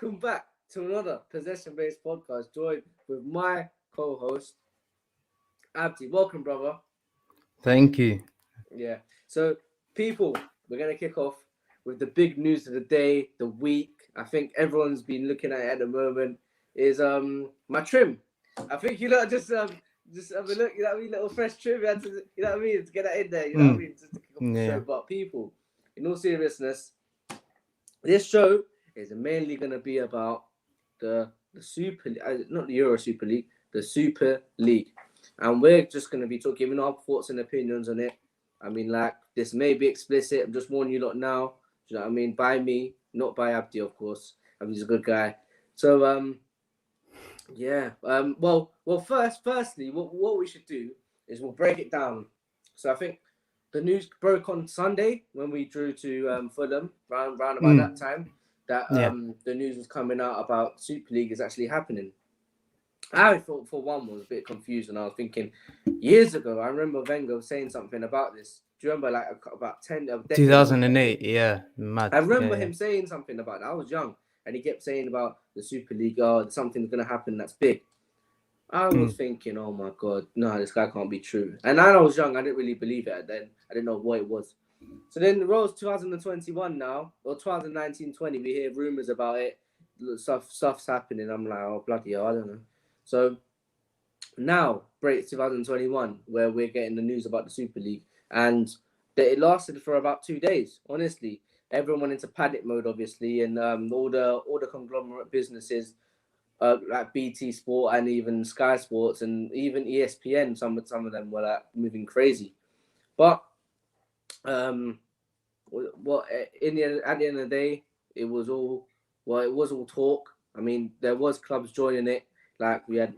welcome back to another possession-based podcast, joined with my co-host Abdi. Welcome, brother. Thank you. Yeah. So, people, we're gonna kick off with the big news of the day, the week. I think everyone's been looking at it at the moment. Is my trim. I think just have a look. You know what I mean? Little fresh trim. You, had to, you know what I mean? To get that in there. You know what I mean? Just to kick off the show. But people, in all seriousness, this show is mainly going to be about the Super, not the Euro Super League, the Super League, and we're just going to be giving our thoughts and opinions on it. I mean, like, this may be explicit. I'm just warning you lot now. Do you know what I mean? By me, not by Abdi, of course. Abdi's a good guy. So yeah. Firstly, what we should do is we'll break it down. So I think the news broke on Sunday when we drew to Fulham, round about that time, that the news was coming out about Super League is actually happening. I thought, for one, was a bit confused, and I was thinking, years ago, I remember Wenger saying something about this. Do you remember, like, about 2008, yeah, mad. I remember him saying something about that. I was young, and he kept saying about the Super League, something's going to happen that's big. I was thinking, oh my God, no, this guy can't be true. And I was young, I didn't really believe it then. I didn't know what it was. So then, Rose 2021 now, or 2019-20, we hear rumours about it. Stuff's happening. I'm like, oh, bloody hell, I don't know. So now, break 2021, where we're getting the news about the Super League. And it lasted for about 2 days, honestly. Everyone went into panic mode, obviously, and all the conglomerate businesses, like BT Sport and even Sky Sports and even ESPN, some of them were like moving crazy. But at the end of the day, it was all talk. I mean, there was clubs joining it. Like, we had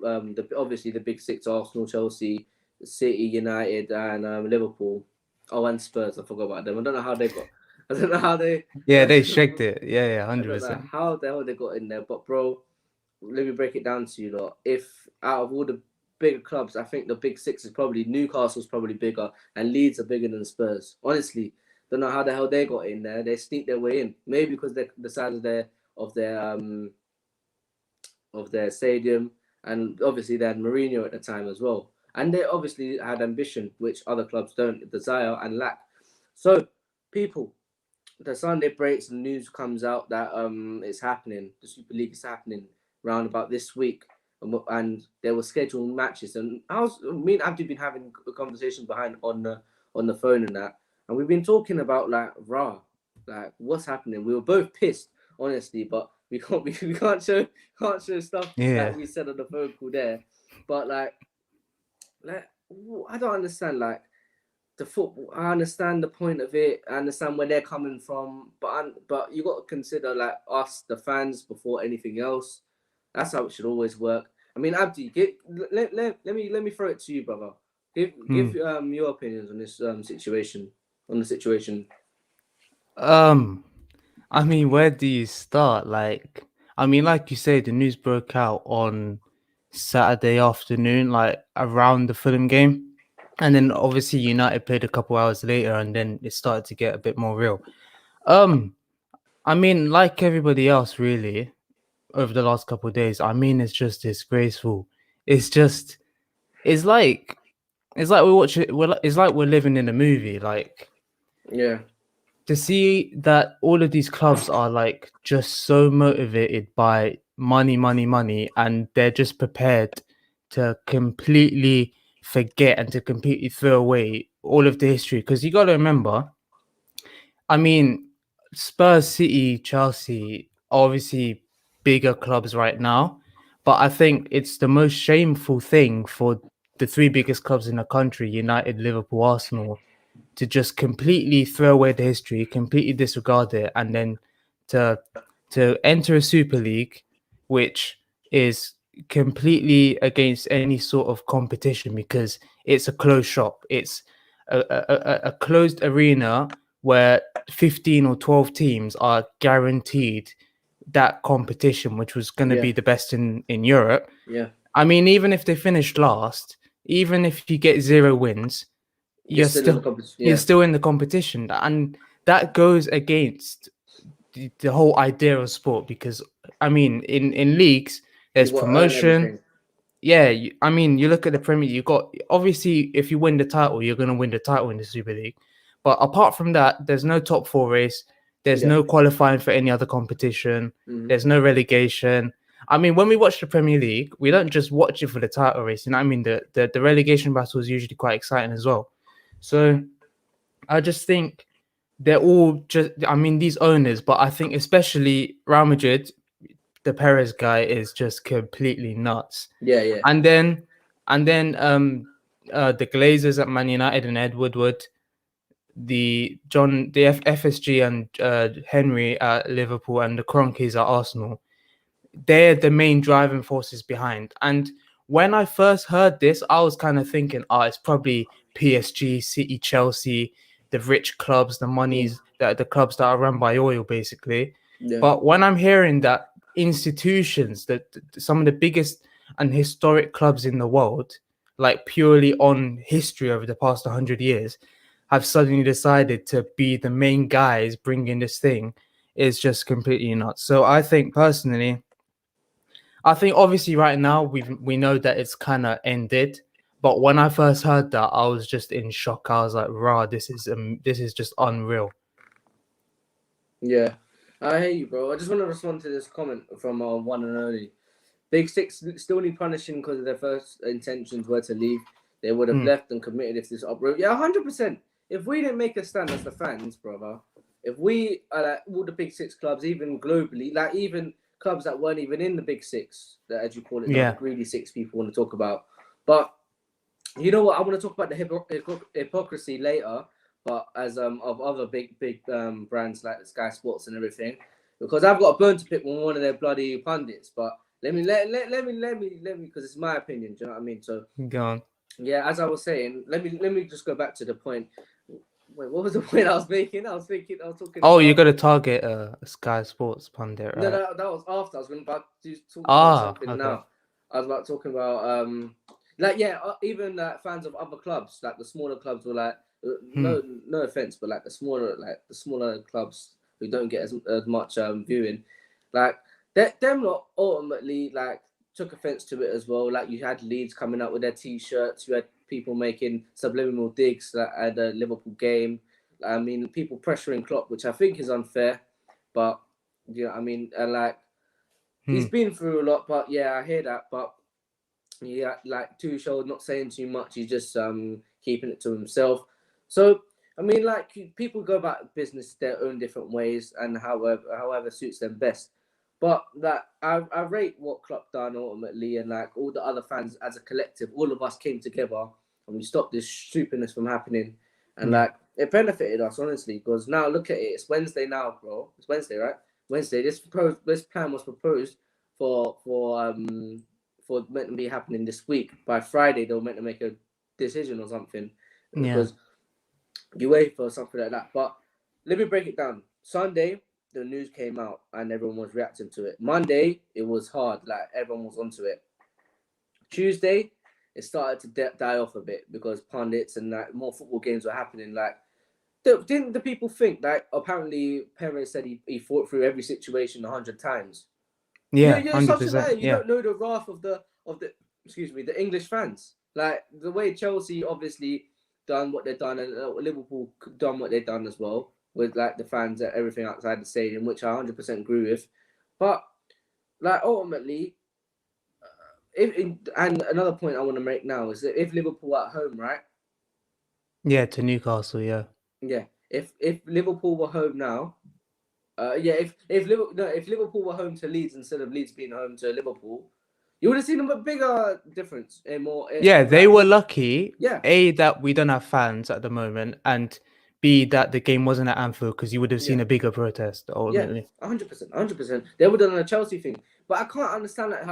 obviously the big six: Arsenal, Chelsea, City, United, and Liverpool. Oh, and Spurs. I forgot about them. I don't know how they got. I don't know how they. Yeah, they shaked it. Yeah, 100%. I don't know how the hell they got in there, but bro, let me break it down to you lot. If out of all the bigger clubs, I think the big six is probably Newcastle's probably bigger, and Leeds are bigger than Spurs. Honestly, don't know how the hell they got in there. They sneaked their way in. Maybe because the size of their stadium, and obviously they had Mourinho at the time as well, and they obviously had ambition, which other clubs don't desire and lack. So, people, the Sunday breaks and the news comes out that it's happening. The Super League is happening round about this week, and there were scheduled matches. And me and Abdi been having a conversation on the phone and that, and we've been talking about like what's happening. We were both pissed, honestly, but we can't show stuff like we said on the phone call there. But like I don't understand like the football. I understand the point of it. I understand where they're coming from, but you got to consider like us, the fans, before anything else. That's how it should always work. I mean, Abdi, let me throw it to you, brother. Give your opinions on this situation. On the situation. I mean, where do you start? Like, I mean, like you say, the news broke out on Saturday afternoon, like around the Fulham game. And then obviously United played a couple hours later, and then it started to get a bit more real. I mean, like everybody else, really, over the last couple of days, I mean, it's just disgraceful. It's like it's like we're living in a movie. Like, yeah, to see that all of these clubs are like just so motivated by money, and they're just prepared to completely forget and to completely throw away all of the history. Because you got to remember, I mean, Spurs, City, Chelsea, obviously bigger clubs right now, but I think it's the most shameful thing for the three biggest clubs in the country, United, Liverpool, Arsenal, to just completely throw away the history, completely disregard it, and then to enter a Super League, which is completely against any sort of competition because it's a closed shop. It's a closed arena where 15 or 12 teams are guaranteed that competition, which was going to be the best in Europe. Yeah. I mean, even if they finished last, even if you get 0 wins, you're still in the competition, and that goes against the whole idea of sport, because I mean, in leagues, there's You got to earn promotion. everything. Yeah, I mean, you look at the Premier. You got obviously, if you win the title, you're gonna win the title in the Super League. But apart from that, there's no top four race. There's Yeah. no qualifying for any other competition. Mhm. There's no relegation. I mean, when we watch the Premier League, we don't just watch it for the title race. You know what I mean? The relegation battle is usually quite exciting as well. So I just think they're all just. I mean, these owners, but I think especially Real Madrid, the Perez guy is just completely nuts. Yeah, yeah. And then the Glazers at Man United and Ed Woodward, the FSG and Henry at Liverpool, and the Kroenkes at Arsenal. They're the main driving forces behind. And when I first heard this, I was kind of thinking, it's probably PSG, City, Chelsea, the rich clubs, the monies, the clubs that are run by oil, basically. Yeah. But when I'm hearing that institutions, that some of the biggest and historic clubs in the world, like purely on history over the past 100 years, have suddenly decided to be the main guys bringing this thing, is just completely nuts. So I think personally, obviously right now we know that it's kind of ended, but when I first heard that, I was just in shock. I was like, "Rah, this is just unreal." Yeah. I hear you, bro. I just want to respond to this comment from one and only. Big Six still need punishing because their first intentions were to leave. They would have left and committed if this uproar. Yeah, 100%. If we didn't make a stand as the fans, brother, if we like all the Big Six clubs, even globally, like even clubs that weren't even in the Big Six, that as you call it now, the greedy six people want to talk about. But you know what? I want to talk about the hypocrisy later, but as of other big brands like Sky Sports and everything, because I've got a bone to pick with one of their bloody pundits. But let me because it's my opinion. Do you know what I mean? So Go on. yeah, as I was saying, let me just go back to the point. Wait, what was the point I was making? I was talking. Oh, about... you're gonna target a Sky Sports pundit, right? No, that was after. I was going to talk about something Okay. now. I was about talking about even fans of other clubs, like the smaller clubs were like no offense, but like the smaller clubs who don't get as much viewing, like them lot ultimately like took offense to it as well. Like you had Leeds coming out with their t-shirts, you had people making subliminal digs at the Liverpool game. I mean, people pressuring Klopp, which I think is unfair, but you know, I mean, he's been through a lot, but yeah, I hear that. But yeah, like Tuchel not saying too much, he's just keeping it to himself. So I mean, like people go about business their own different ways and however suits them best. But that I rate what Klopp done ultimately, and like all the other fans as a collective, all of us came together and we stopped this stupidness from happening, and like it benefited us honestly because now look at it, it's Wednesday now, bro. It's Wednesday, right? Wednesday. This plan was proposed for meant to be happening this week. By Friday, they were meant to make a decision or something because you wait for something like that. But let me break it down. Sunday, the news came out and everyone was reacting to it. Monday, it was hard, like everyone was onto it. Tuesday, it started to die off a bit because pundits and like more football games were happening. Like, didn't the people think that apparently Perez said he fought through every situation 100 times? Yeah, You're such a 100%. liar. You don't know the wrath of the the English fans. Like the way Chelsea obviously done what they've done, and Liverpool done what they've done as well with like the fans and everything outside the stadium, which I 100% agree with. But like ultimately, and another point I want to make now is that if Liverpool at home, right? Yeah, to Newcastle. Yeah. Yeah. If Liverpool were home now, if Liverpool were home to Leeds instead of Leeds being home to Liverpool, you would have seen a bigger difference and more. Yeah, they were lucky. Yeah. A, that we don't have fans at the moment, and B, that the game wasn't at Anfield because you would have seen a bigger protest ultimately. 100%. They would have done a Chelsea thing, but I can't understand like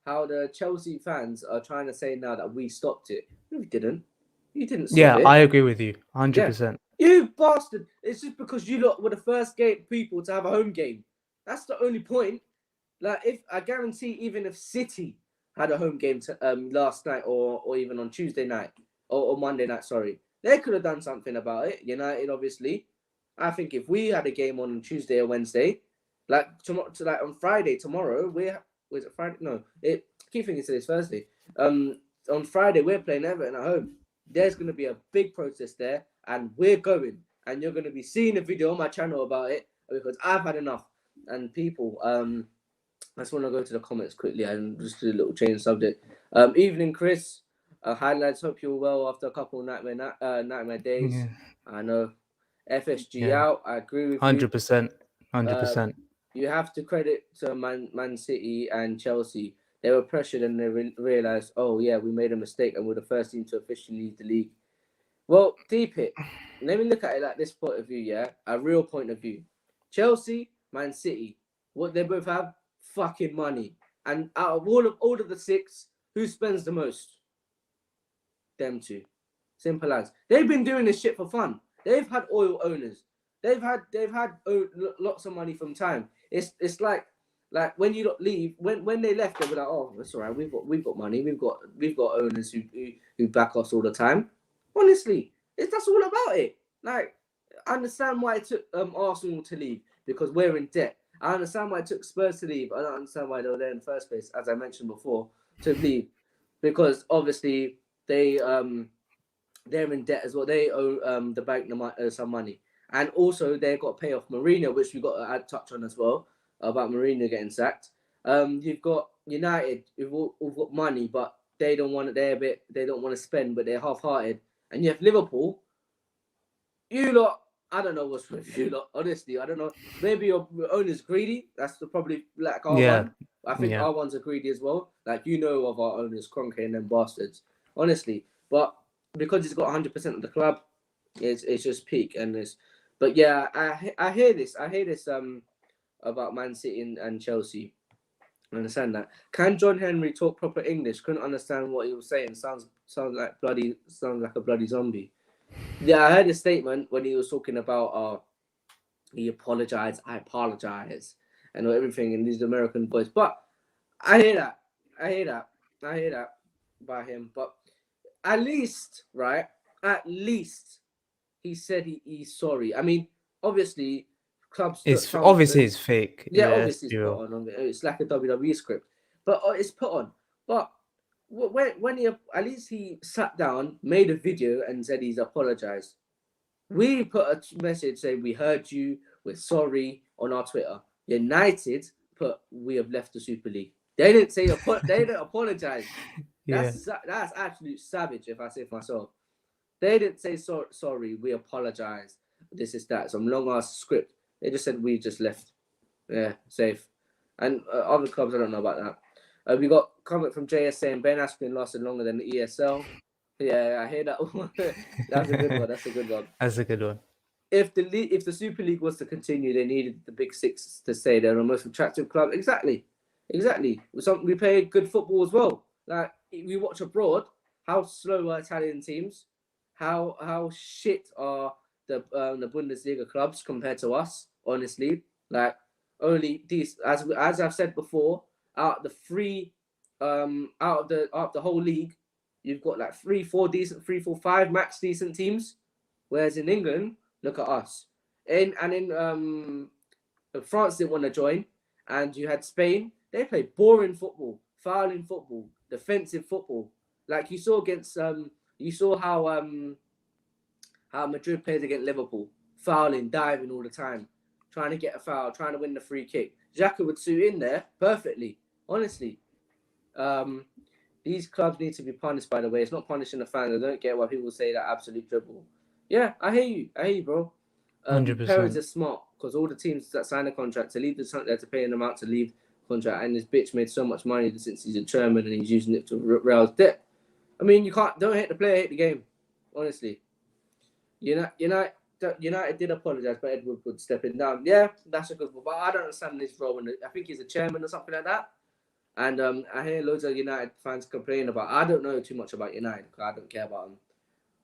how the Chelsea fans are trying to say now that we stopped it. No, we didn't. You didn't stop it. I agree with you, 100%. You bastard! It's just because you lot were the first people to have a home game. That's the only point. Like, if I guarantee, even if City had a home game last night or even on Tuesday night or Monday night, sorry, they could have done something about it. United, obviously. I think if we had a game on Tuesday or Wednesday, Like tomorrow, on Friday tomorrow, was it Friday? No, it keep thinking today's Thursday. On Friday we're playing Everton at home. There's gonna be a big protest there, and we're going, and you're gonna be seeing a video on my channel about it because I've had enough. And people, I just want to go to the comments quickly and just do a little change subject. Evening, Chris. Highlights. Hope you're well after a couple of nightmare days. Yeah. I know. FSG Yeah. out. I agree with you. 100%. 100%. You have to credit to Man City and Chelsea. They were pressured and they realized, oh yeah, we made a mistake and we're the first team to officially leave the league. Well, deep it. Let me look at it like this point of view, yeah? A real point of view. Chelsea, Man City, what they both have? Fucking money. And out of all of the six, who spends the most? Them two. Simple as. They've been doing this shit for fun. They've had oil owners. They've had lots of money from time. It's like when you leave, when they left, they were like, oh, that's all right. We've got money. We've got owners who back us all the time. Honestly, that's all about it. Like, I understand why it took Arsenal to leave because we're in debt. I understand why it took Spurs to leave. I don't understand why they were there in the first place, as I mentioned before, to leave because obviously they're in debt as well. They owe the bank some money. And also, they've got to pay off Mourinho, which we've got to touch on as well, about Mourinho getting sacked. You've got United, who've got money, but they don't want it. They don't want to spend, but they're half-hearted. And you have Liverpool. You lot, I don't know what's with you lot. Honestly, I don't know. Maybe your owner's greedy. That's probably like our one. I think our ones are greedy as well. Like, you know of our owners, Kroenke and them bastards. Honestly. But because he's got 100% of the club, it's just peak. But yeah, I hear this. About Man City and Chelsea. I understand that. Can John Henry talk proper English? Couldn't understand what he was saying. Sounds like a bloody zombie. Yeah, I heard a statement when he was talking about he apologized, I apologize, and everything in these American voice. But I hear that by him. But at least he said he's sorry. I mean, obviously, clubs. It's fake. Yeah, obviously it's put on. It's like a WWE script, but it's put on. But when he at least he sat down, made a video, and said he's apologized. We put a message saying we heard you, we're sorry on our Twitter. United put we have left the Super League. They didn't say they didn't apologize. That's absolute savage if I say it myself. They didn't say sorry, we apologize. This is that. Some long ass script. They just said we just left. Yeah, safe. And other clubs, I don't know about that. We got comment from JS saying Ben Askren lasted longer than the ESL. Yeah, I hear that one. That's a good one. That's a good one. If the Super League was to continue, they needed the big six to stay. They're the most attractive club. Exactly. We play good football as well. Like, we watch abroad, how slow are Italian teams? How shit are the Bundesliga clubs compared to us? Honestly, like, only these, as I've said before, out of the whole league, you've got like 3, 4 decent, 3, 4, 5 max decent teams. Whereas in England, look at us. In France didn't want to join, and you had Spain. They play boring football, fouling football, defensive football. Like you saw against you saw how Madrid plays against Liverpool, fouling, diving all the time, trying to get a foul, trying to win the free kick. Xhaka would suit in there perfectly. Honestly, these clubs need to be punished. By the way, it's not punishing the fans. I don't get why people say that absolute dribble. Yeah, I hear you, bro. 100%. Perez is smart because all the teams that sign a contract to leave they're to pay them out to leave contract, and this bitch made so much money since he's a chairman and he's using it to Real's debt. I mean, don't hate the player, hate the game. Honestly, United did apologize, but Ed Woodward stepping down. Yeah, that's a good one, but I don't understand his role. I think he's a chairman or something like that. And I hear loads of United fans complain about. I don't know too much about United because I don't care about them.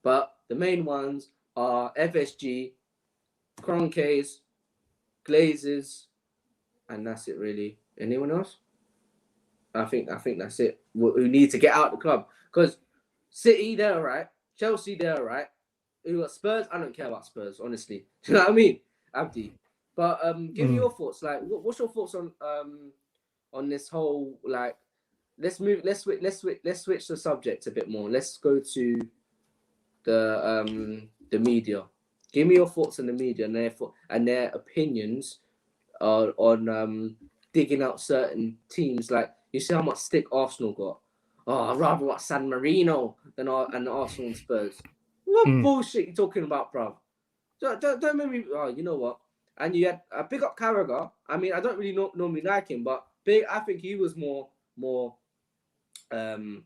But the main ones are FSG, Kroenkes, Glazers, and that's it really. Anyone else? I think that's it. Who need to get out of the club. Because City, they're all right. Chelsea, they're all right. Who got Spurs? I don't care about Spurs, honestly. Do you know what I mean? Abdi. But give me Mm. your thoughts. Like, what's your thoughts on this whole like? Let's move. Let's switch the subject a bit more. Let's go to the media. Give me your thoughts on the media and their opinions on digging out certain teams. Like you see how much stick Arsenal got. Oh, I'd rather watch San Marino than Arsenal and Spurs. What Mm. bullshit you talking about, bruv? Don't make me. Oh, you know what? And you had a big up Carragher. I mean, I don't really normally like him, but big. I think he was more um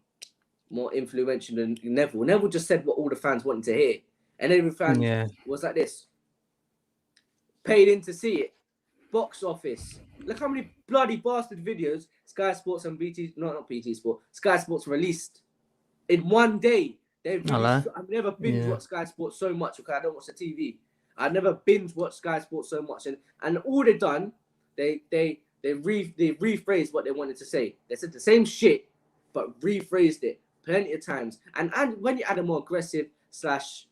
more influential than Neville. Neville just said what all the fans wanted to hear, and every fan Yeah. was like this, paid in to see it. Box office. Look how many bloody bastard videos Sky Sports and not BT Sport, Sky Sports released in one day. They've Hello. released. I've never binge Yeah. watched Sky Sports so much because I don't watch the TV. I've never binge watched Sky Sports so much, and all they've done, they rephrased what they wanted to say. They said the same shit, but rephrased it plenty of times. And when you add a more aggressive slash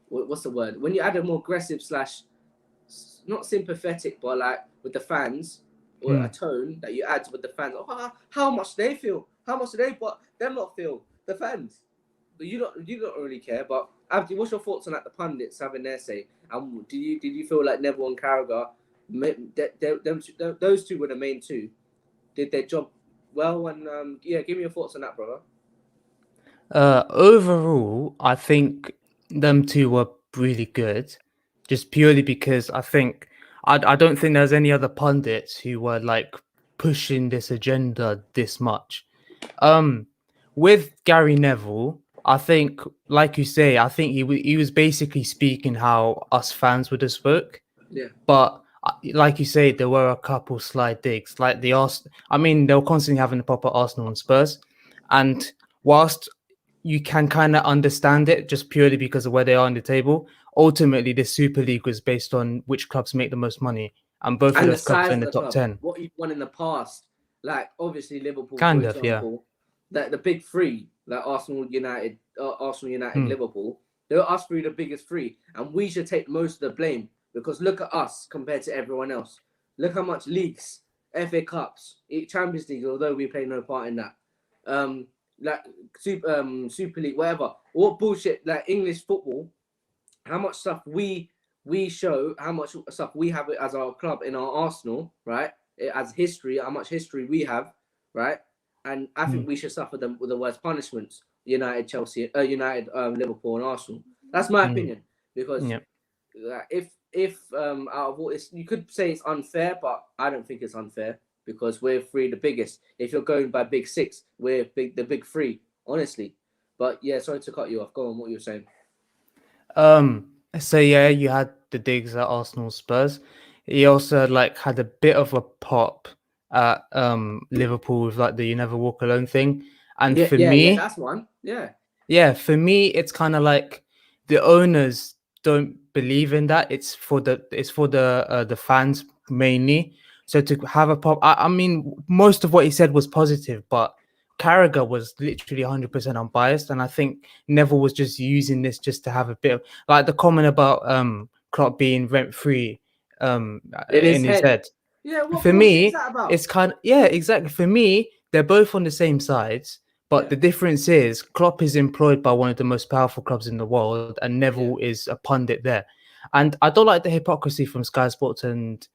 what's the word? When you add a more aggressive slash not sympathetic, but like with the fans or a tone that you add with the fans. Oh, how much they feel? How much do they? But them not feel the fans. But you don't really care. But Abdi, what's your thoughts on like the pundits having their say? And did you feel like Neville and Carragher, those two were the main two, did their job well? And yeah, give me your thoughts on that, brother. Overall, I think them two were really good, just purely because I think I don't think there's any other pundits who were like pushing this agenda this much. Um, with Gary Neville, I think, like you say, I think he was basically speaking how us fans would have spoke. Yeah. But like you say, there were a couple sly digs, like the Arsenal. I mean, they were constantly having the proper Arsenal and Spurs, and whilst you can kind of understand it just purely because of where they are on the table, ultimately the Super League was based on which clubs make the most money, and both of And the those clubs are size in of the the top club, 10. what you've won in the past, like obviously Liverpool, for Kind of, yeah. example, that the big three, like Arsenal United, Hmm. Liverpool, they're us three the biggest three, and we should take most of the blame because look at us compared to everyone else. Look how much leagues, FA Cups, Champions League, although we play no part in that. Like Super League, whatever. What bullshit, like English football, how much stuff we show, how much stuff we have as our club in our Arsenal, right? As history, how much history we have, right? And I think we should suffer them with the worst punishments. United, Chelsea, United, Liverpool, and Arsenal. That's my opinion because Yeah. if out of all this, you could say it's unfair, but I don't think it's unfair because we're three the biggest. If you're going by big six, we're the big three, honestly. But yeah, sorry to cut you off. Go on, what you were saying. So yeah, you had the digs at Arsenal Spurs. He also like had a bit of a pop at Liverpool with like the "You Never Walk Alone" thing. And Yeah, for yeah, me, that's one. Yeah. for me, it's kind of like the owners don't believe in that. It's for the fans mainly. So to have a pop, I mean, most of what he said was positive, but Carragher was literally 100% unbiased, and I think Neville was just using this just to have a bit of like the comment about Klopp being rent free In his in his head. head. Yeah, what For bullshit is me, that about? it's kind of yeah, exactly. For me, they're both on the same sides, but Yeah, the difference is Klopp is employed by one of the most powerful clubs in the world, and yeah. Neville is a pundit there. And I don't like the hypocrisy from Sky Sports and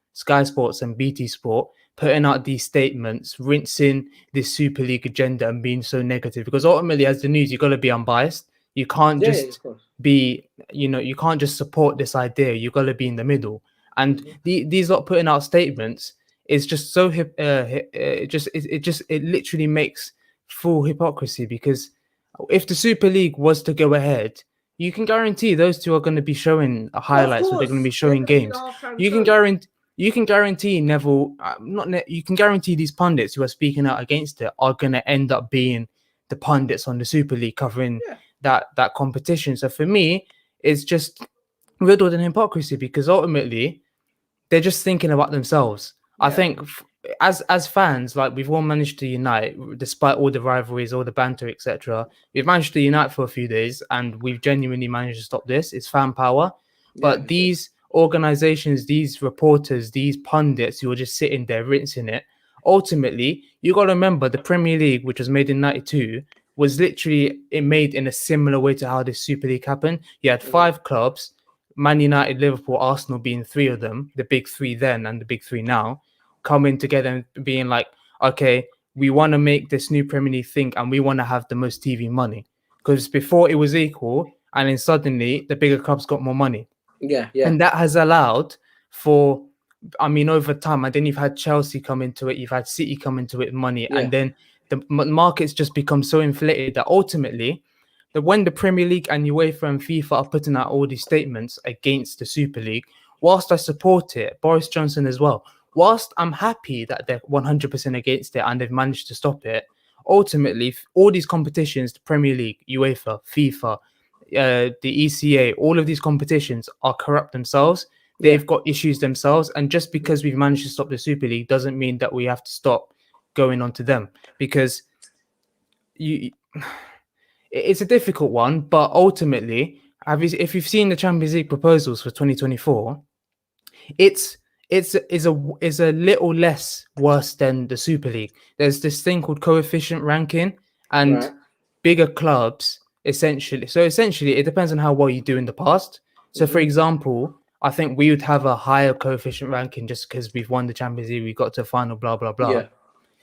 BT Sport putting out these statements, rinsing this Super League agenda and being so negative. Because ultimately, as the news, you've got to be unbiased. You can't Yeah, yeah, just of course. be, you can't just support this idea. You've got to be in the middle. And these lot putting out statements is just so it literally makes full hypocrisy because if the Super League was to go ahead, you can guarantee those two are going to be showing Of highlights or they're going to be course. They're showing going to be the games. halftime You can show. guarantee you can guarantee Neville, you can guarantee these pundits who are speaking out against it are going to end up being the pundits on the Super League covering Yeah, that competition. So for me, it's just riddled in hypocrisy because ultimately they're just thinking about themselves. I yeah. think as fans, like we've all managed to unite despite all the rivalries, all the banter, etc. We've managed to unite for a few days, and we've genuinely managed to stop this. It's fan power. But for sure. these organizations, these reporters, these pundits who are just sitting there rinsing it, ultimately, you got to remember the Premier League, which was made in 92, was literally it made in a similar way to how this Super League happened. You had 5 clubs, Man United, Liverpool, Arsenal being 3 of them, the big 3 then and the big 3 now, coming together and being like, okay, we want to make this new Premier League thing and we want to have the most TV money. Because before it was equal, and then suddenly the bigger clubs got more money. Yeah. And that has allowed for, I mean, over time, and then you've had Chelsea come into it, you've had City come into it, money, Yeah. and then the markets just become so inflated that ultimately, that when the Premier League and UEFA and FIFA are putting out all these statements against the Super League, whilst I support it, Boris Johnson as well, whilst I'm happy that they're 100% against it and they've managed to stop it, ultimately, all these competitions, the Premier League, UEFA, FIFA, the ECA, all of these competitions are corrupt themselves. They've got issues themselves. And just because we've managed to stop the Super League doesn't mean that we have to stop going on to them, because you it's a difficult one. But ultimately, if you've seen the Champions League proposals for 2024, it's is a little less worse than the Super League. There's this thing called coefficient ranking, and Right. bigger clubs essentially it depends on how well you do in the past. So for example, I think we would have a higher coefficient ranking just because we've won the Champions League, we got to a final, blah blah blah. Yeah.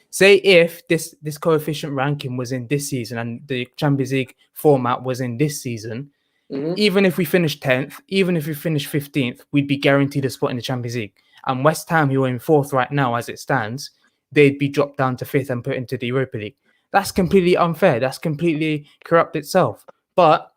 Say if this coefficient ranking was in this season and the Champions League format was in this season, even if we finish 10th, even if we finish 15th, we'd be guaranteed a spot in the Champions League. And West Ham, who are in 4th right now as it stands, they'd be dropped down to 5th and put into the Europa League. That's completely unfair. That's completely corrupt itself. But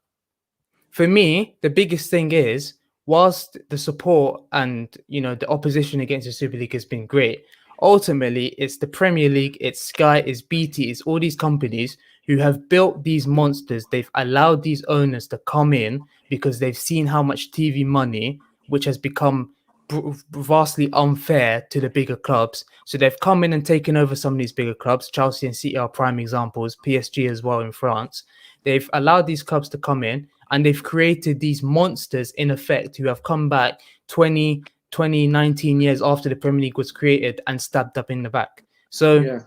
for me, the biggest thing is, whilst the support and the opposition against the Super League has been great, ultimately it's the Premier League, it's Sky, it's BT, it's all these companies who have built these monsters. They've allowed these owners to come in because they've seen how much TV money, which has become vastly unfair to the bigger clubs. So they've come in and taken over some of these bigger clubs. Chelsea and City are prime examples, PSG as well in France. They've allowed these clubs to come in and they've created these monsters in effect who have come back 20, 19 years after the Premier League was created and stabbed up in the back. So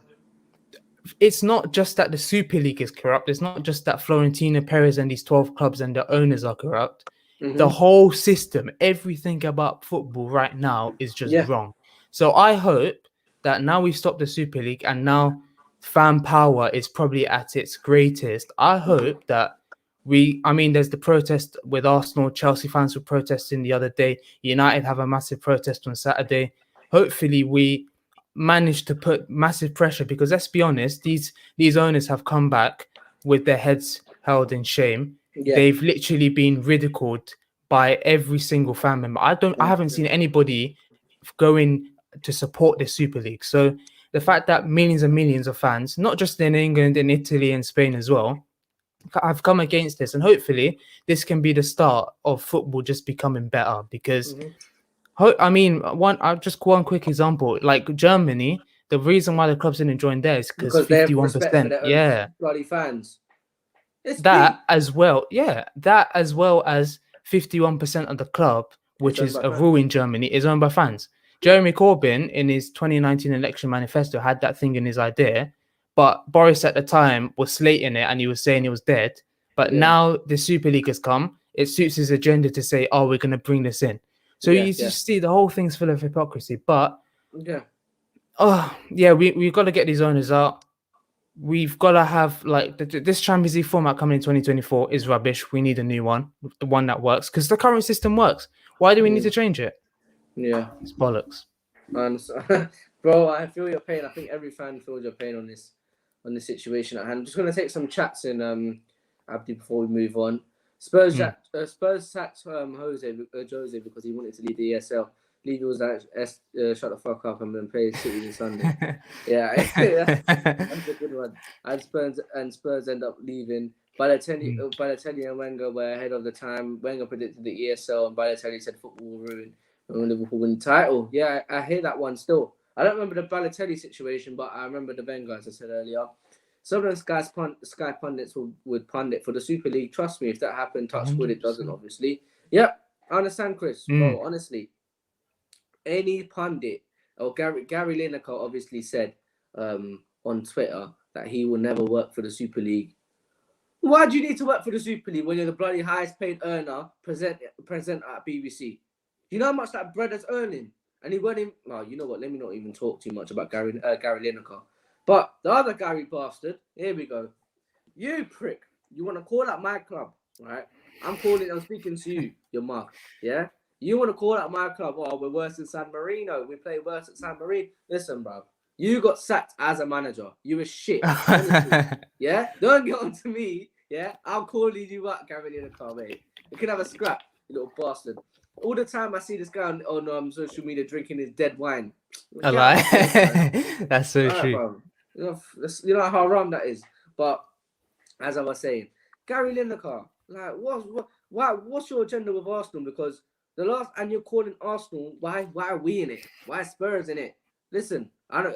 it's not just that the Super League is corrupt. It's not just that Florentino Perez and these 12 clubs and the owners are corrupt. The whole system, everything about football right now is just wrong. So I hope that now we've stopped the Super League and now fan power is probably at its greatest. I hope that there's the protest with Arsenal. Chelsea fans were protesting the other day. United have a massive protest on Saturday. Hopefully we manage to put massive pressure, because let's be honest, these owners have come back with their heads held in shame. They've literally been ridiculed by every single fan member. I haven't seen anybody going to support the Super League. So the fact that millions and millions of fans, not just in England, in Italy and Spain as well, have come against this, and hopefully this can be the start of football just becoming better. Because one quick example, like Germany, the reason why the clubs didn't join there is because they have respect for 51%. their Yeah, bloody fans. that as well. Yeah, that as well as 51% of the club, which is a rule in Germany, is owned by fans. Jeremy Corbyn, in his 2019 election manifesto, had that thing in his idea, but Boris at the time was slating it and he was saying it was dead. But now the Super League has come. It suits his agenda to say, "Oh, we're going to bring this in." So you just see the whole thing's full of hypocrisy. But we've got to get these owners out. We've got to have this Champions League format coming in 2024 is rubbish. We need a new one, the one that works, because the current system works. Why do we need to change it? Yeah, it's bollocks. Bro, I feel your pain. I think every fan feels your pain on this situation at hand. I'm just gonna take some chats in, Abdi, before we move on. Spurs sacked Jose because he wanted to leave the ESL. Levy was like, shut the fuck up and then play City on Sunday. That's a good one. And Spurs end up leaving. Balotelli and Wenger were ahead of the time. Wenger predicted the ESL and Balotelli said football will ruin when Liverpool win the title. Yeah, I hear that one still. I don't remember the Balotelli situation, but I remember the Wenger, as I said earlier. Some of the Sky pundits would pundit for the Super League. Trust me, if that happened, touch wood, it doesn't, obviously. Yep. I understand, Chris. Bro, honestly, any pundit or Gary Lineker obviously said on Twitter that he will never work for the Super League. Why do you need to work for the Super League when you're the bloody highest paid earner present at BBC? You know how much that brother's earning? And he went in. Well, you know what? Let me not even talk too much about Gary Lineker. But the other Gary bastard, here we go. You prick. You want to call out my club, right? I'm speaking to you, your mug. Yeah? You want to call out my club? Oh, we're worse than San Marino. We play worse at San Marino. Listen, bro. You got sacked as a manager. You were shit. Honestly. Yeah? Don't get on to me. Yeah? I'm calling you up, Gary Lineker, mate. You can have a scrap, you little bastard. All the time I see this guy on social media drinking his dead wine. I lie. That's so true. Bro. You know how wrong that is. But as I was saying, Gary Lineker, like, what's your agenda with Arsenal? Because and you're calling Arsenal, why are we in it? Why are Spurs in it? Listen, I'm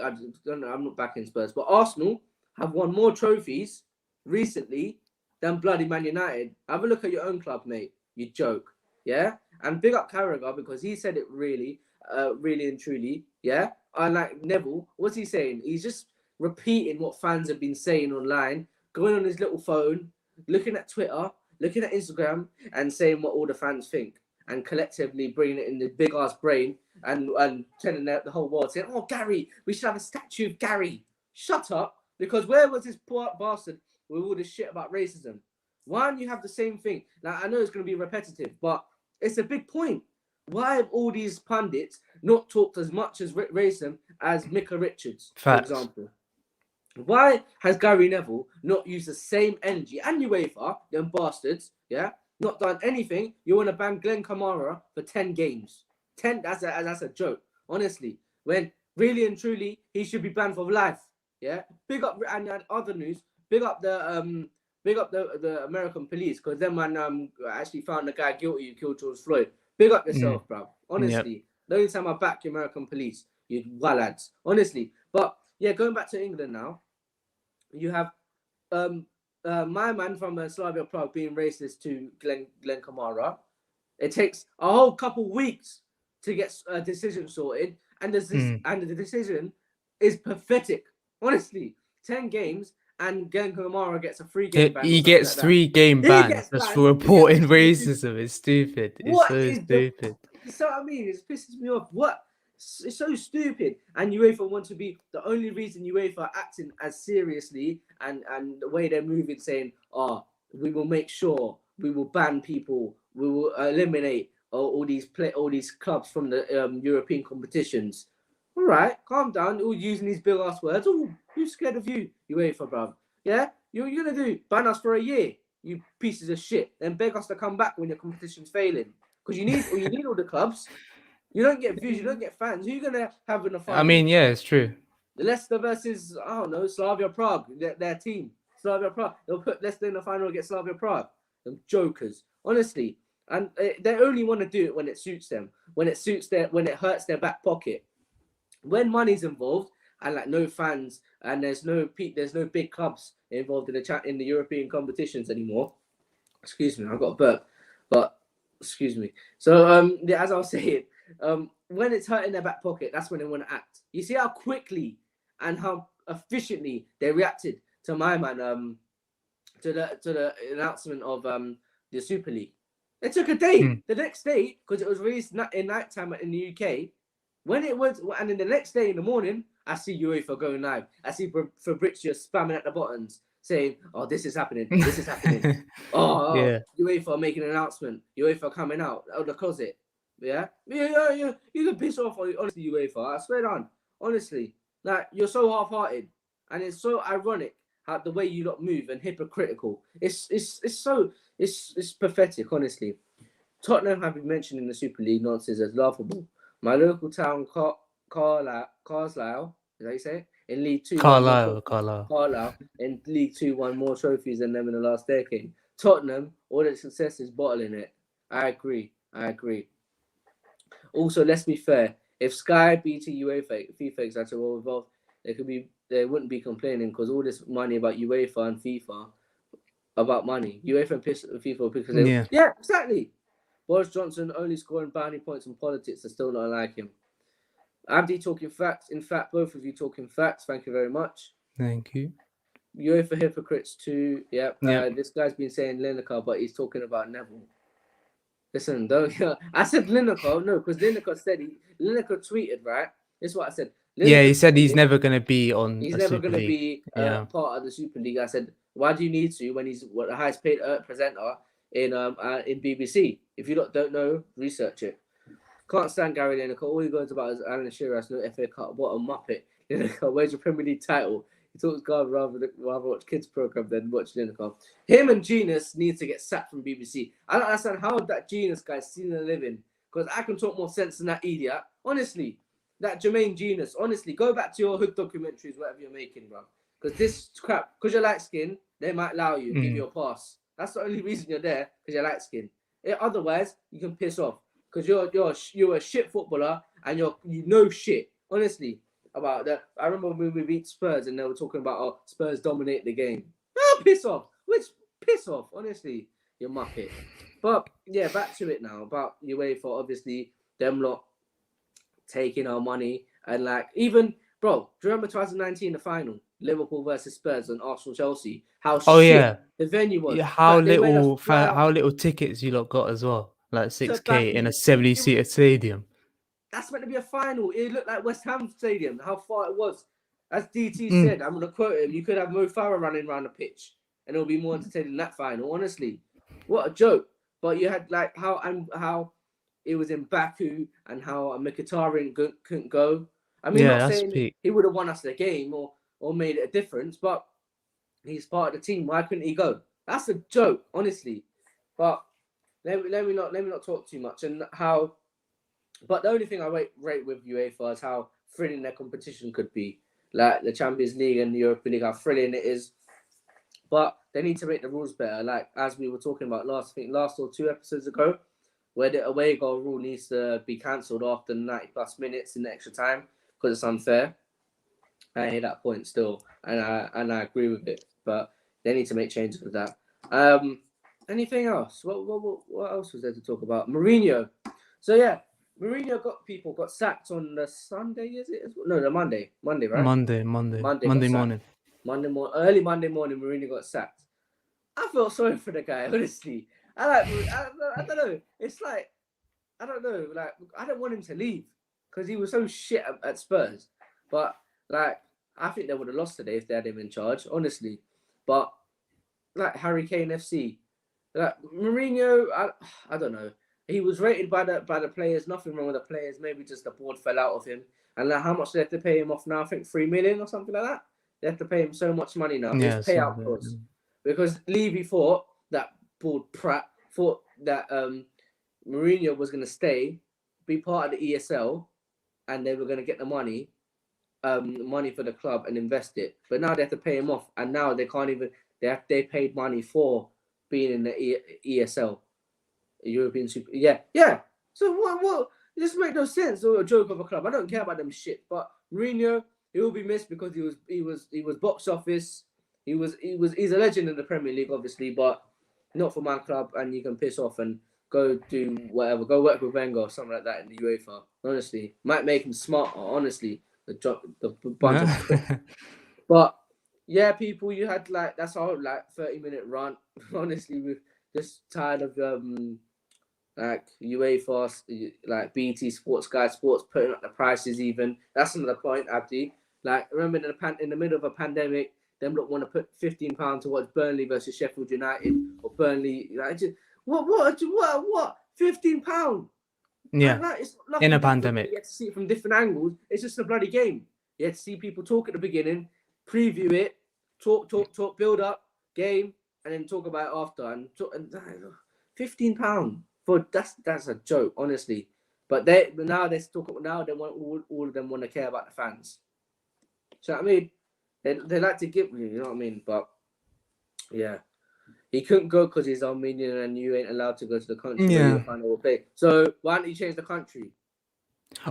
not backing Spurs, but Arsenal have won more trophies recently than bloody Man United. Have a look at your own club, mate. You joke, yeah? And big up Carragher because he said it really and truly, yeah? And like Neville, what's he saying? He's just repeating what fans have been saying online, going on his little phone, looking at Twitter, looking at Instagram, and saying what all the fans think, and collectively bringing it in the big ass brain and telling the whole world, saying, "Oh, Gary, we should have a statue of Gary." Shut up, because where was this poor bastard with all this shit about racism? Why don't you have the same thing? Now I know it's going to be repetitive, but it's a big point. Why have all these pundits not talked as much as racism as Micah Richards, for example? Why has Gary Neville not used the same energy, and UEFA, them bastards, yeah, not done anything? You want to ban Glenn Kamara for 10 games. 10, that's a joke, honestly. When really and truly, he should be banned for life, yeah? Big up, and other news, big up the American police, because them man actually found the guy guilty who killed George Floyd. Big up yourself, bro. Honestly. Yep. The only time I back your American police, you lads. Honestly. But yeah, going back to England now, you have my man from Slavia Prague being racist to Glenn Kamara. It takes a whole couple weeks to get a decision sorted, and the decision is pathetic. Honestly, 10 games. And Glenn Kamara gets a 3-game ban. He gets like 3-game bans just for reporting racism. It's stupid. It's so stupid. You know what I mean? It pisses me off. What? It's so stupid. And UEFA want to be the only reason UEFA are acting as seriously and the way they're moving, saying, "Oh, we will make sure we will ban people. We will eliminate all these clubs from the European competitions." All right, calm down. All using these big ass words. Oh, who's scared of you, UEFA, bruv? Yeah, you're gonna do ban us for a year, you pieces of shit. Then beg us to come back when your competition's failing, because you need all the clubs. You don't get views, you don't get fans. Who are you gonna have in the final? I mean, yeah, it's true. Leicester versus Slavia Prague, their team. Slavia Prague. They'll put Leicester in the final against Slavia Prague. Them jokers, honestly. And they only want to do it when it suits them, when it hurts their back pocket. When money's involved and like no fans and there's no big clubs involved in the European competitions anymore. Excuse me, I've got a burp, but excuse me. So as I was saying, when it's hurting their back pocket, that's when they want to act. You see how quickly and how efficiently they reacted to my man to the announcement of the Super League. It took a day. The next day, because it was released in nighttime in the UK. When it was, and then the next day in the morning, I see UEFA going live. I see Fabrizio spamming at the buttons, saying, "Oh, this is happening. This is happening. Yeah. UEFA making an announcement. UEFA coming out of the closet. Yeah. You can piss off, honestly, UEFA. I swear down. Honestly, like you're so half-hearted, and it's so ironic how the way you lot move and hypocritical. It's pathetic, honestly. Tottenham have been mentioned in the Super League nonsense as laughable. My local town, Carlisle, is that how you say it? In League 2. Carlisle. In League 2 won more trophies than them in the last decade. Tottenham, all their success is bottling it. I agree. Also, let's be fair. If Sky, BT, UEFA, FIFA, etc. were involved, they wouldn't be complaining, because all this money about UEFA and FIFA, about money. UEFA and FIFA because yeah, exactly. Boris Johnson only scoring brownie points in politics. I still don't like him. Abdi talking facts. In fact, both of you talking facts. Thank you very much. Thank you. UEFA hypocrites too. Yep. Yep. This guy's been saying Lineker, but he's talking about Neville. Listen, don't. I said Lineker, no, because Lineker said Lineker tweeted, right? This is what I said. Yeah, he Lineker said he's tweeted, never going to be on he's a never Super going to League. be part of the Super League. I said, why do you need to when he's the highest paid presenter in BBC? If you don't know, research it. Can't stand Gary Lineker. All he goes about is Alan Shearer, no FA Cup. What a muppet. Lineker, where's your Premier League title? He talks God rather watch kids program than watch Lineker. Him and Genius need to get sacked from BBC. I don't understand how that Genius guy's seen a living. Because I can talk more sense than that idiot. Honestly, that Jermaine Genius. Honestly, go back to your hood documentaries, whatever you're making, bro. Because this crap, because you're light skinned, they might allow you, give you a pass. That's the only reason you're there, because you're light skinned. Otherwise, you can piss off. Because you're a shit footballer and you know shit. Honestly, about that. I remember when we beat Spurs and they were talking about Spurs dominate the game. Oh, piss off. Which piss off, honestly, you muppet. But yeah, back to it now about UEFA. Obviously, them lot taking our money and like even bro. Do you remember 2019 the final, Liverpool versus Spurs and Arsenal Chelsea? How shit the venue was. Yeah, how like, little tickets you lot got as well. Like 6K in a Baku. 70-seater stadium. That's meant to be a final. It looked like West Ham Stadium, how far it was. As DT said, I'm going to quote him, you could have Mo Farah running around the pitch and it'll be more entertaining than that final, honestly. What a joke. But you had like how it was in Baku and how Mkhitaryan couldn't go. I mean, not saying he would have won us the game or made it a difference, but he's part of the team. Why couldn't he go? That's a joke, honestly. But let me not talk too much. And how... But the only thing I rate with UEFA is how thrilling their competition could be. Like the Champions League and the Europa League, how thrilling it is. But they need to make the rules better. Like as we were talking about last or 2 episodes ago, where the away goal rule needs to be cancelled after 90 plus minutes in the extra time because it's unfair. I hear that point still, and I agree with it. But they need to make changes with that. Anything else? What else was there to talk about? Mourinho. So yeah. Mourinho got sacked on the Sunday, is it? No, the Monday, right? Monday morning. Early Monday morning, Mourinho got sacked. I felt sorry for the guy, honestly. I don't know. It's like, I don't know. Like, I don't want him to leave because he was so shit at Spurs. But, like, I think they would have lost today if they had him in charge, honestly. But, like, Harry Kane FC. Like, Mourinho, I don't know. He was rated by the players. Nothing wrong with the players. Maybe just the board fell out of him. And like, how much they have to pay him off now? I think 3 million or something like that. They have to pay him so much money now. Yeah, his payout clause. Because Levy thought that Mourinho was going to stay, be part of the ESL, and they were going to get the money for the club and invest it. But now they have to pay him off, and now they can't even. They paid money for being in the ESL. European Super, yeah. So what? This make no sense. Or a joke of a club. I don't care about them shit. But Mourinho, he will be missed because he was box office. He's a legend in the Premier League, obviously, but not for my club. And you can piss off and go do whatever. Go work with Wenger or something like that in the UEFA. Honestly, might make him smarter. Honestly, the bunch of. But yeah, people, you had like that's our like 30-minute run. Honestly, we're just tired of like UEFA, like BT Sports, Sky Sports putting up the prices even. That's another point, Abdi. Like, remember in the middle of a pandemic, them lot want to put £15 to watch Burnley versus Sheffield United or Burnley. Like, just, what? £15? Yeah, like, it's in a pandemic. You have to see it from different angles. It's just a bloody game. You have to see people talk at the beginning, preview it, talk, build up, game, and then talk about it after. And £15. That's a joke, honestly. But now they want all of them want to care about the fans. So I mean, they like to give you know what I mean. But yeah, he couldn't go because he's Armenian, and you ain't allowed to go to the country where the final will play. So why don't you change the country?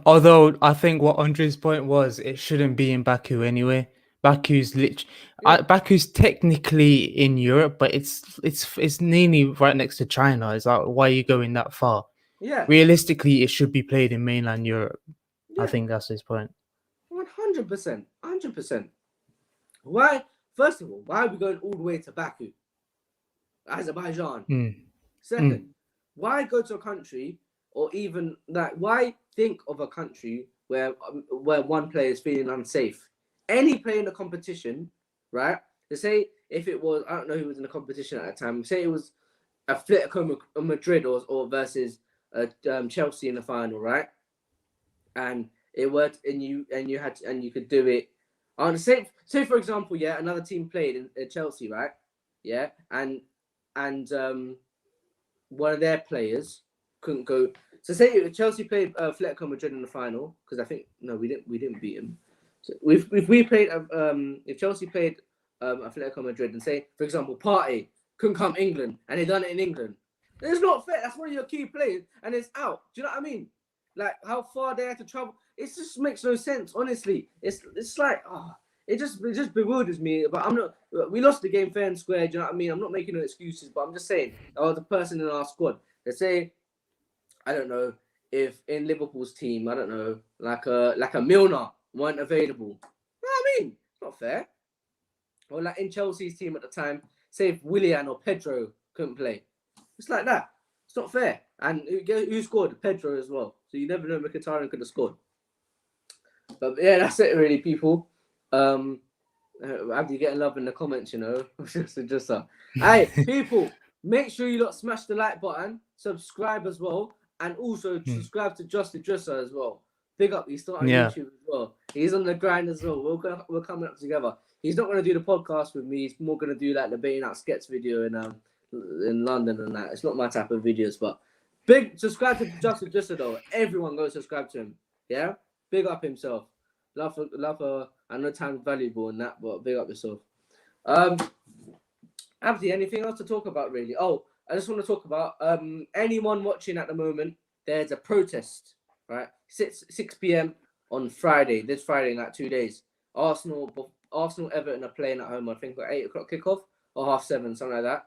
Although I think what Andre's point was, it shouldn't be in Baku anyway. Baku's Yeah. Baku's technically in Europe, but it's nearly right next to China. It's like, why are you going that far? Yeah. Realistically, it should be played in mainland Europe. I Yeah. think that's his point. 100%. 100%. Why? First of all, why are we going all the way to Baku, Azerbaijan? Mm. Second, why go to a country, or even that? Why think of a country where one player is feeling unsafe? Any player in the competition, right? To say if it was, I don't know who was in the competition at that time. Say it was Atletico Madrid or versus Chelsea in the final, right? And it worked, and you had to, and you could do it. On say for example, yeah, another team played in Chelsea, right? Yeah, and one of their players couldn't go. So say Chelsea played Atletico Madrid in the final, because I think no, we didn't beat him. So if we played if Chelsea played Atletico Madrid, and say for example Partey couldn't come England and they done it in England, it's not fair. That's one of your key players and it's out. Do you know what I mean? Like how far they had to travel. It just makes no sense. Honestly, it's like it just bewilders me. But I'm not. We lost the game fair and square. Do you know what I mean? I'm not making no excuses, but I'm just saying. The person in our squad. They say, I don't know if in Liverpool's team, I don't know, like a Milner weren't available. You know what I mean? It's not fair. Or like in Chelsea's team at the time, say if Willian or Pedro couldn't play. It's like that. It's not fair. And who scored? Pedro as well. So you never know Mkhitaryan could have scored. But yeah, that's it really, people. Abdi getting love in the comments, you know. just Hey, people, make sure you lot smash the like button, subscribe as well, and also subscribe to Justin Dresser as well. Big up, he's still on YouTube as well. He's on the grind as well. We're coming up together. He's not gonna do the podcast with me. He's more gonna do like the baiting out sketch video in London and that. It's not my type of videos, but big subscribe to Justin Dresser though. Everyone go subscribe to him. Yeah, big up himself. Love her. I know time's valuable in that, but big up yourself. Abdi, anything else to talk about really? Oh, I just want to talk about anyone watching at the moment. There's a protest, right? 6 p.m. on Friday. This Friday in like 2 days. Arsenal, Everton are playing at home. I think at 8 o'clock kickoff or 7:30, something like that.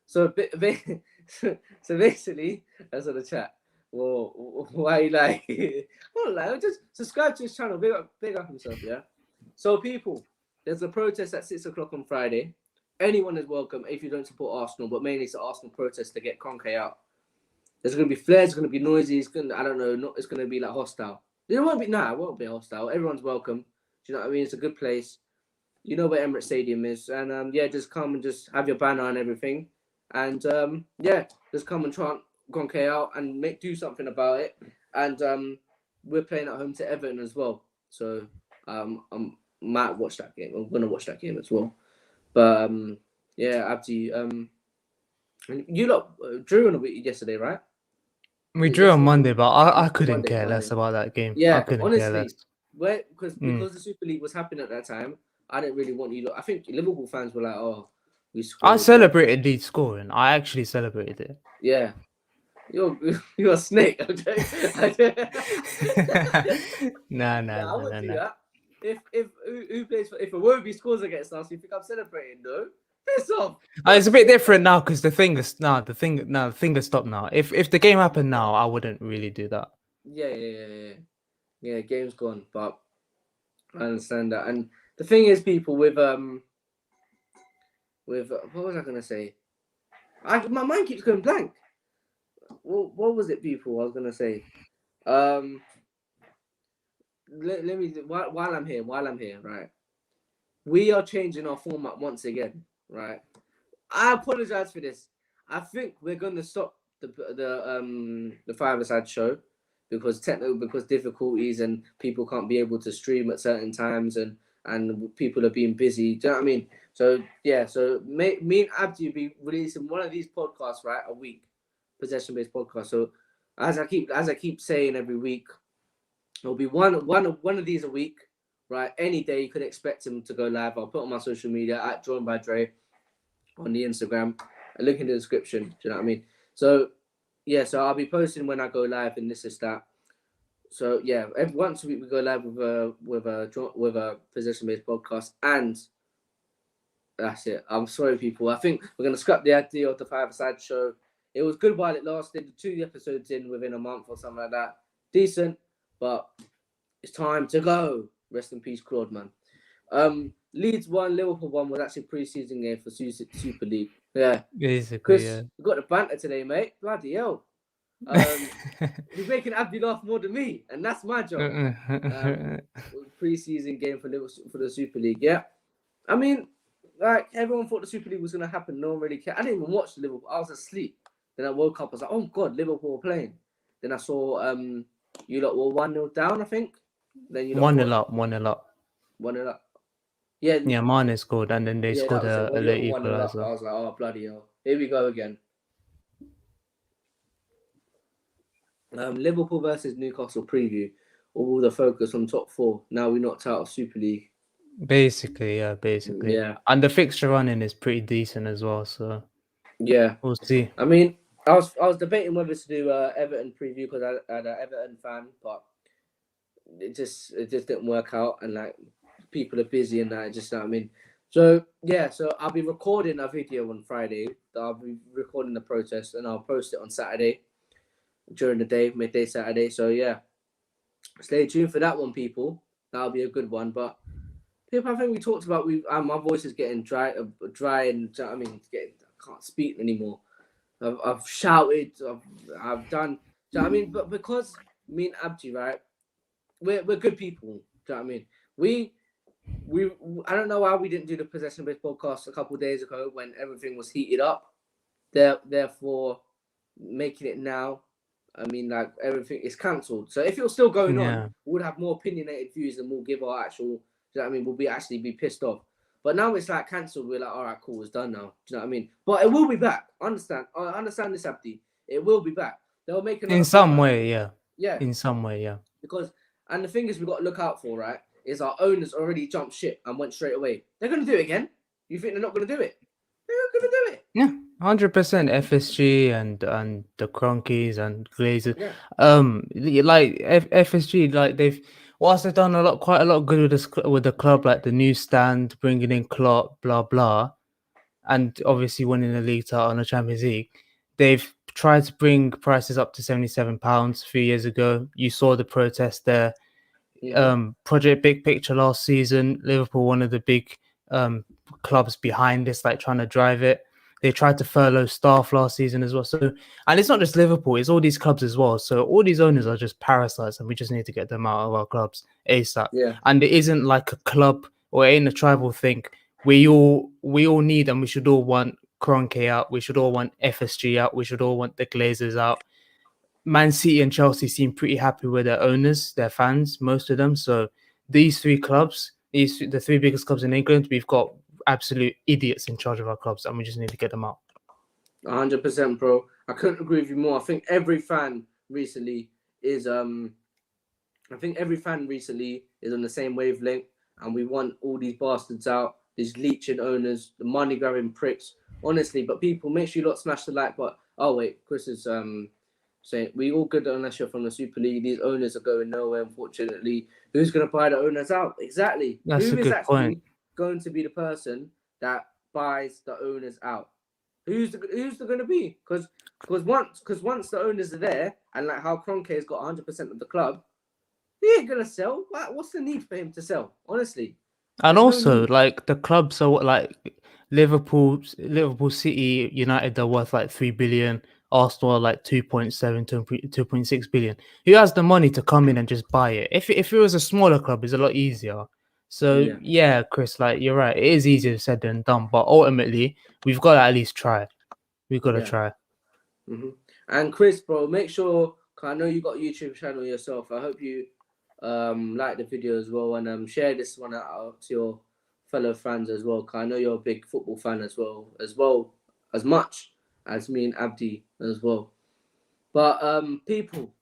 So so basically, that's on the chat. Well, why you like? Well, like, just subscribe to his channel. Big up himself, yeah. So people, there's a protest at 6 o'clock on Friday. Anyone is welcome if you don't support Arsenal, but mainly it's an Arsenal protest to get Conke out. There's gonna be flares, it's gonna be noisy, it's gonna be like hostile. It won't be hostile. Everyone's welcome. Do you know what I mean? It's a good place. You know where Emirates Stadium is, and just come and just have your banner and everything, and just come and chant Conke out and do something about it. And we're playing at home to Everton as well, so I might watch that game. I'm gonna watch that game as well. But Abdi, you lot drew on a week yesterday, right? We drew on Monday, but I couldn't care less about that game. Yeah, I couldn't honestly, care less. Because the Super League was happening at that time, I didn't really want you. I think Liverpool fans were like, "Oh, we scored." I celebrated Leeds scoring. I actually celebrated it. Yeah, you're a snake. Nah. I wouldn't do that. If who plays for, if a Iwobi scores against us, you think I'm celebrating? No, piss off. It's a bit different now because the thing has stopped now. If the game happened now, I wouldn't really do that. Yeah. Game's gone, but I understand that. And the thing is, people, with what was I gonna say? My mind keeps going blank. What was it, people? I was gonna say. Let me while I'm here, right? We are changing our format once again, right? I apologize for this. I think we're going to stop the five-a-side show because difficulties and people can't be able to stream at certain times and people are being busy. Do you know what I mean? So yeah, so me and Abdi will be releasing one of these podcasts, right, a week, possession-based podcast. So as I keep saying every week, it'll be one of these a week, right? Any day you could expect him to go live. I'll put on my social media at Joined by Dre on the Instagram. A link in the description. Do you know what I mean? So yeah, so I'll be posting when I go live and this is that. So yeah, once a week we go live with a possession-based podcast, and that's it. I'm sorry, people. I think we're gonna scrap the idea of the five-a-side show. It was good while it lasted. 2 episodes in within a month or something like that. Decent, but it's time to go. Rest in peace, Claude, man. Leeds 1, Liverpool 1 was actually a pre-season game for Super League. Yeah. Basically, Chris, yeah. you got the banter today, mate. Bloody hell. You're making Abdi laugh more than me, and that's my job. Pre-season game for the Super League, yeah. I mean, like, everyone thought the Super League was going to happen. No one really cared. I didn't even watch the Liverpool. I was asleep. Then I woke up. I was like, oh, God, Liverpool were playing. Then I saw you lot were 1-0 down, I think. Then you lot 1-0 up, 1-0 up. 1-0 up. Yeah, Mane scored, and then they scored that was a it. late 1-0 up. equaliser. I was like, oh, bloody hell. Here we go again. Liverpool versus Newcastle preview. All the focus on top 4. Now we knocked out of Super League. Basically, yeah. And the fixture running is pretty decent as well, so yeah, we'll see. I mean, I was debating whether to do Everton preview because I had an Everton fan, but it just didn't work out, and like people are busy and that. Just, you know what I mean. So yeah, so I'll be recording a video on Friday. I'll be recording the protest and I'll post it on Saturday during the day, midday Saturday. So yeah, stay tuned for that one, people. That'll be a good one. But people, I think we talked about my voice is getting dry, and I mean, I can't speak anymore. I've shouted, I've done. Do you know what I mean? But because me and Abdi, right, we're good people. Do you know what I mean? I don't know why we didn't do the possession-based podcast a couple of days ago when everything was heated up. Therefore, making it now, I mean, like, everything is cancelled. So if it was still going on, we would have more opinionated views and we'll give our actual. Do you know what I mean? We'll be pissed off. But now it's like cancelled. We're like, all right, cool, it's done now. Do you know what I mean? But it will be back. I understand this, Abdi. It will be back. They'll make another. In some way, yeah. Yeah. In some way, yeah. Because, and the thing is, we've got to look out for, right, is our owners already jumped ship and went straight away. They're going to do it again. You think they're not going to do it? They're not going to do it. Yeah, 100% FSG and the Cronkies and Glazers. Yeah. Like FSG, like whilst they've done quite a lot of good with the club, like the newsstand, bringing in Klopp, blah blah, and obviously winning the league title and the Champions League. They've tried to bring prices up to £77 a few years ago. You saw the protest there. Yeah. Project Big Picture last season, Liverpool, one of the big clubs behind this, like trying to drive it. They tried to furlough staff last season as well. So, and it's not just Liverpool, it's all these clubs as well. So all these owners are just parasites and we just need to get them out of our clubs ASAP. Yeah. And it isn't like a club or it ain't a tribal thing. We all need and we should all want Kroenke out. We should all want FSG out. We should all want the Glazers out. Man City and Chelsea seem pretty happy with their owners, their fans, most of them. So these 3 clubs, the 3 biggest clubs in England, we've got absolute idiots in charge of our clubs and we just need to get them out. 100%, bro. I couldn't agree with you more. I think every fan recently is on the same wavelength, and we want all these bastards out, these leeching owners, the money grabbing pricks. Honestly, but people, make sure you lot smash the like button. Oh wait, Chris is saying we all good unless you're from the Super League. These owners are going nowhere, unfortunately. Who's going to buy the owners out? Exactly. That's a good point. Going to be the person that buys the owners out? Who's going to be? Because once the owners are there, and like how Kroenke has got 100% of the club, he ain't gonna sell. What's the need for him to sell? Honestly. And also, like the clubs are like Liverpool, City, United are worth like 3 billion. Arsenal are like 2.7 to 2.6 billion. Who has the money to come in and just buy it? If it was a smaller club, it's a lot easier. So yeah, Chris, like you're right. It is easier said than done, but ultimately we've got to at least try. We've got to try. Mm-hmm. And Chris, bro, make sure. Cause I know you got a YouTube channel yourself. I hope you like the video as well and share this one out to your fellow fans as well. Cause I know you're a big football fan as well as much as me and Abdi as well. But people,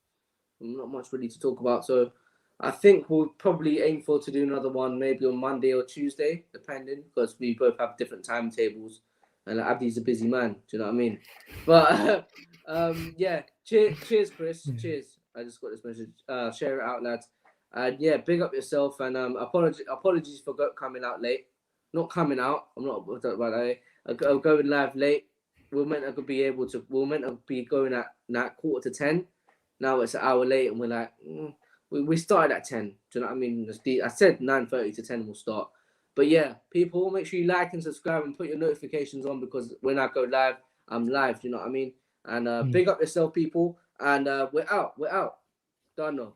not much really to talk about. So I think we'll probably aim to do another one maybe on Monday or Tuesday, depending, because we both have different timetables. And like, Abdi's a busy man. Do you know what I mean? But yeah, cheers, Chris. Cheers. I just got this message. Share it out, lads. And yeah, big up yourself. And apologies for coming out late. Not coming out. I'm not about that. I'm going live late. We're meant to be able to. We're meant to be going at 9:45. Now it's an hour late, and we're like, we started at 10. Do you know what I mean? I said 9:30 to 10 we'll start. But yeah, people, make sure you like and subscribe and put your notifications on, because when I go live, I'm live. Do you know what I mean? And big up yourself, people. And we're out. We're out. Done.